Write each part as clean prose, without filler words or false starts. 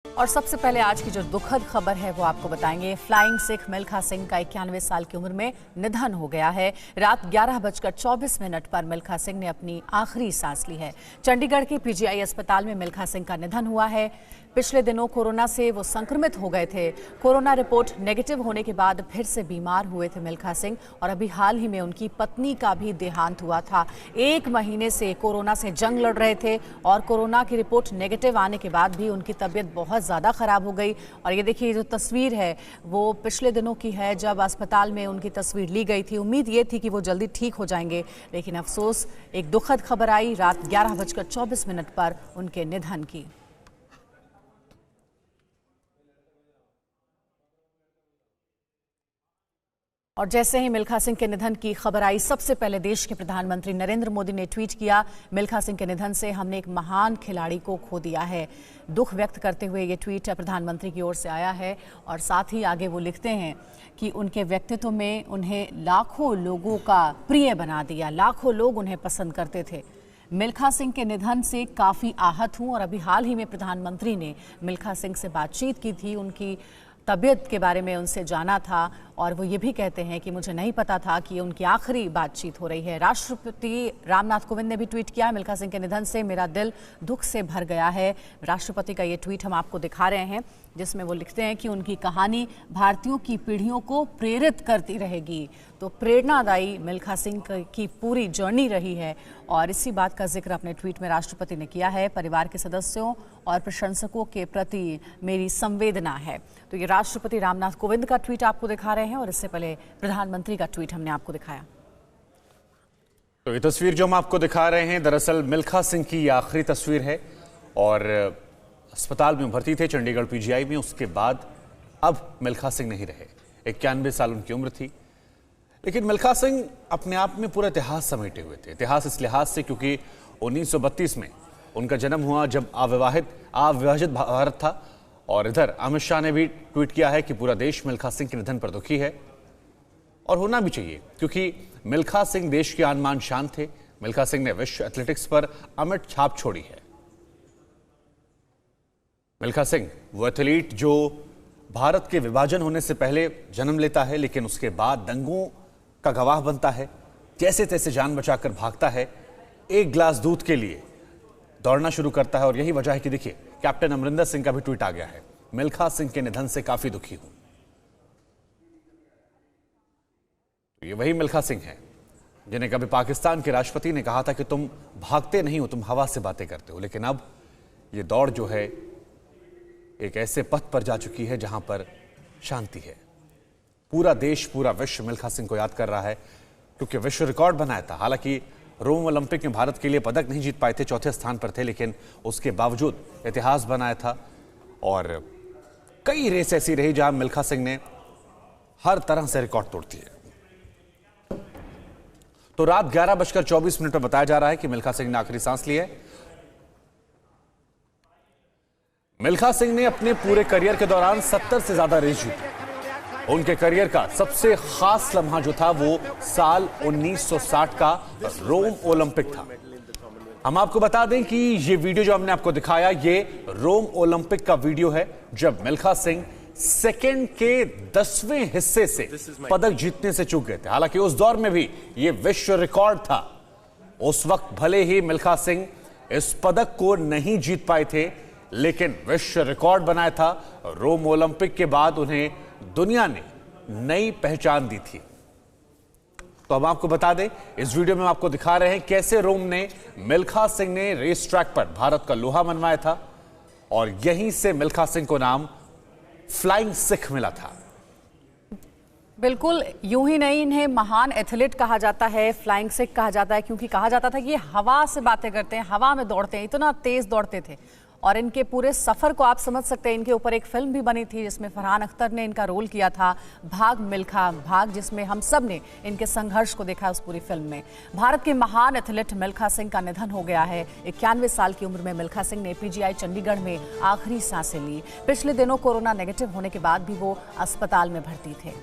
और सबसे पहले आज की जो दुखद खबर है वो आपको बताएंगे। फ्लाइंग सिख मिल्खा सिंह का 91 साल की उम्र में निधन हो गया है। रात 11:24 पर मिल्खा सिंह ने अपनी आखिरी सांस ली है। चंडीगढ़ के पीजीआई अस्पताल में मिल्खा सिंह का निधन हुआ है। पिछले दिनों कोरोना से वो संक्रमित हो गए थे। कोरोना रिपोर्ट नेगेटिव होने के बाद फिर से बीमार हुए थे मिल्खा सिंह, और अभी हाल ही में उनकी पत्नी का भी देहांत हुआ था। 1 महीने से कोरोना से जंग लड़ रहे थे और कोरोना की रिपोर्ट नेगेटिव आने के बाद भी उनकी तबीयत बहुत ज़्यादा ख़राब हो गई। और ये देखिए, जो तस्वीर है वो पिछले दिनों की है, जब अस्पताल में उनकी तस्वीर ली गई थी। उम्मीद ये थी कि वो जल्दी ठीक हो जाएंगे, लेकिन अफसोस एक दुखद खबर आई रात 11:24 पर उनके निधन की। और जैसे ही मिल्खा सिंह के निधन की खबर आई, सबसे पहले देश के प्रधानमंत्री नरेंद्र मोदी ने ट्वीट किया, मिल्खा सिंह के निधन से हमने एक महान खिलाड़ी को खो दिया है। दुख व्यक्त करते हुए ये ट्वीट प्रधानमंत्री की ओर से आया है। और साथ ही आगे वो लिखते हैं कि उनके व्यक्तित्व में उन्हें लाखों लोगों का प्रिय बना दिया, लाखों लोग उन्हें पसंद करते थे। मिल्खा सिंह के निधन से काफ़ी आहत हूँ, और अभी हाल ही में प्रधानमंत्री ने मिल्खा सिंह से बातचीत की थी, उनकी तबीयत के बारे में उनसे जाना था, और वो ये भी कहते हैं कि मुझे नहीं पता था कि उनकी आखिरी बातचीत हो रही है। राष्ट्रपति रामनाथ कोविंद ने भी ट्वीट किया, मिल्खा सिंह के निधन से मेरा दिल दुख से भर गया है। राष्ट्रपति का ये ट्वीट हम आपको दिखा रहे हैं, जिसमें वो लिखते हैं कि उनकी कहानी भारतीयों की पीढ़ियों को प्रेरित करती रहेगी। तो प्रेरणादायी मिल्खा सिंह की पूरी जर्नी रही है, और इसी बात का जिक्र अपने ट्वीट में राष्ट्रपति ने किया है। परिवार के सदस्यों और प्रशंसकों के प्रति मेरी संवेदना है। तो ये राष्ट्रपति रामनाथ कोविंद का ट्वीट आपको दिखा रहे हैं, और इससे पहले प्रधानमंत्री का ट्वीट हमने आपको दिखाया। तो ये तस्वीर जो हम आपको दिखा रहे हैं, दरअसल मिल्खा सिंह की आखिरी तस्वीर है, और अस्पताल में भर्ती थे चंडीगढ़ पीजीआई में। उसके बाद अब मिल्खा सिंह नहीं रहे। 91 साल उनकी उम्र थी, लेकिन मिल्खा सिंह अपने आप में पूरा इतिहास समेटे हुए थे। इतिहास इस लिहाज से क्योंकि 1932 में उनका जन्म हुआ, जब अविभाजित भारत था। और इधर अमित शाह ने भी ट्वीट किया है कि पूरा देश मिल्खा सिंह के निधन पर दुखी है, और होना भी चाहिए, क्योंकि मिल्खा सिंह देश के आन बान शान थे। मिल्खा सिंह ने विश्व एथलेटिक्स पर अमिट छाप छोड़ी है। मिल्खा सिंह वो एथलीट जो भारत के विभाजन होने से पहले जन्म लेता है, लेकिन उसके बाद दंगों का गवाह बनता है, जैसे तैसे जान बचाकर भागता है, एक गिलास दूध के लिए दौड़ना शुरू करता है। और यही वजह है कि देखिए, कैप्टन अमरिंदर सिंह का भी ट्वीट आ गया है, मिल्खा सिंह के निधन से काफी दुखी हूं। ये वही मिल्खा सिंह है जिन्हें कभी पाकिस्तान के राष्ट्रपति ने कहा था कि तुम भागते नहीं हो, तुम हवा से बातें करते हो। लेकिन अब ये दौड़ जो है एक ऐसे पथ पर जा चुकी है जहां पर शांति है। पूरा देश, पूरा विश्व मिल्खा सिंह को याद कर रहा है, क्योंकि विश्व रिकॉर्ड बनाया था। हालांकि रोम ओलंपिक में भारत के लिए पदक नहीं जीत पाए थे, चौथे स्थान पर थे, लेकिन उसके बावजूद इतिहास बनाया था। और कई रेस ऐसी रही जहां मिल्खा सिंह ने हर तरह से रिकॉर्ड तोड़ दिए। तो रात 11:24 पर बताया जा रहा है कि मिल्खा सिंह ने आखिरी सांस ली है। मिल्खा सिंह ने अपने पूरे करियर के दौरान 70 से ज्यादा रेस जीती। उनके करियर का सबसे खास लम्हा जो था वो साल 1960 का रोम ओलंपिक था। हम आपको बता दें कि ये वीडियो जो हमने आपको दिखाया, ये रोम ओलंपिक का वीडियो है, जब मिल्खा सिंह सेकंड के 10वें हिस्से से पदक जीतने से चूक गए थे। हालांकि उस दौर में भी ये विश्व रिकॉर्ड था। उस वक्त भले ही मिल्खा सिंह इस पदक को नहीं जीत पाए थे, लेकिन विश्व रिकॉर्ड बनाया था। रोम ओलंपिक के बाद उन्हें दुनिया ने नई पहचान दी थी। तो अब आपको बता दें, इस वीडियो में हम आपको दिखा रहे हैं कैसे रोम ने मिल्खा सिंह ने रेस ट्रैक पर भारत का लोहा मनवाया था, और यहीं से मिल्खा सिंह को नाम फ्लाइंग सिख मिला था। बिल्कुल, यूं ही नहीं, इन्हें महान एथलीट कहा जाता है, फ्लाइंग सिख कहा जाता है, क्योंकि कहा जाता था कि ये हवा से बातें करते हैं, हवा में दौड़ते हैं, इतना तेज दौड़ते थे। और इनके पूरे सफ़र को आप समझ सकते हैं। इनके ऊपर एक फिल्म भी बनी थी जिसमें फरहान अख्तर ने इनका रोल किया था, भाग मिल्खा भाग, जिसमें हम सब ने इनके संघर्ष को देखा उस पूरी फिल्म में। भारत के महान एथलीट मिल्खा सिंह का निधन हो गया है। 91 साल की उम्र में मिल्खा सिंह ने पीजीआई चंडीगढ़ में आखिरी सांसें ली। पिछले दिनों कोरोना नेगेटिव होने के बाद भी वो अस्पताल में भर्ती थे।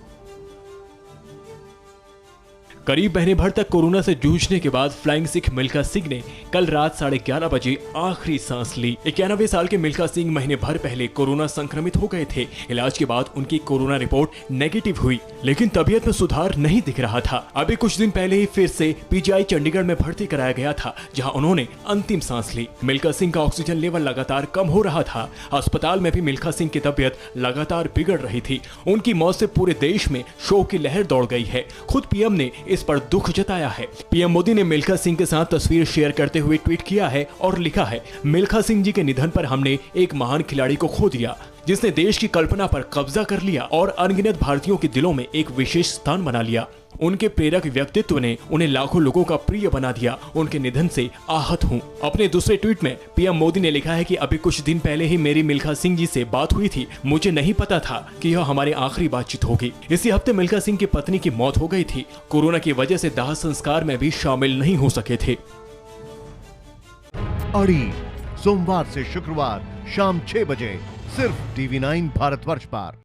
करीब महीने भर तक कोरोना से जूझने के बाद फ्लाइंग सिख मिल्खा सिंह ने कल रात 11:30 बजे आखिरी सांस ली। 91 साल के मिल्खा सिंह महीने भर पहले कोरोना संक्रमित हो गए थे। इलाज के बाद उनकी कोरोना रिपोर्ट नेगेटिव हुई, लेकिन तबीयत में सुधार नहीं दिख रहा था। अभी कुछ दिन पहले ही फिर से पीजीआई चंडीगढ़ में भर्ती कराया गया था, जहां उन्होंने अंतिम सांस ली। मिल्खा सिंह का ऑक्सीजन लेवल लगातार कम हो रहा था। अस्पताल में भी मिल्खा सिंह की तबीयत लगातार बिगड़ रही थी। उनकी मौत से पूरे देश में शोक की लहर दौड़ गई है। खुद पीएम ने इस पर दुख जताया है। पीएम मोदी ने मिल्खा सिंह के साथ तस्वीर शेयर करते हुए ट्वीट किया है और लिखा है, मिल्खा सिंह जी के निधन पर हमने एक महान खिलाड़ी को खो दिया, जिसने देश की कल्पना पर कब्जा कर लिया और अनगिनत भारतीयों के दिलों में एक विशेष स्थान बना लिया। उनके प्रेरक व्यक्तित्व ने उन्हें लाखों लोगों का प्रिय बना दिया। उनके निधन से आहत हूँ। अपने दूसरे ट्वीट में पीएम मोदी ने लिखा है कि अभी कुछ दिन पहले ही मेरी मिल्खा सिंह जी से बात हुई थी। मुझे नहीं पता था कि यह हमारी आखिरी बातचीत होगी। इसी हफ्ते मिल्खा सिंह की पत्नी की मौत हो गई थी। कोरोना की वजह से दाह संस्कार में भी शामिल नहीं हो सके थे। अड़ी सोमवार से शुक्रवार शाम 6 बजे सिर्फ TV9 भारतवर्ष पर।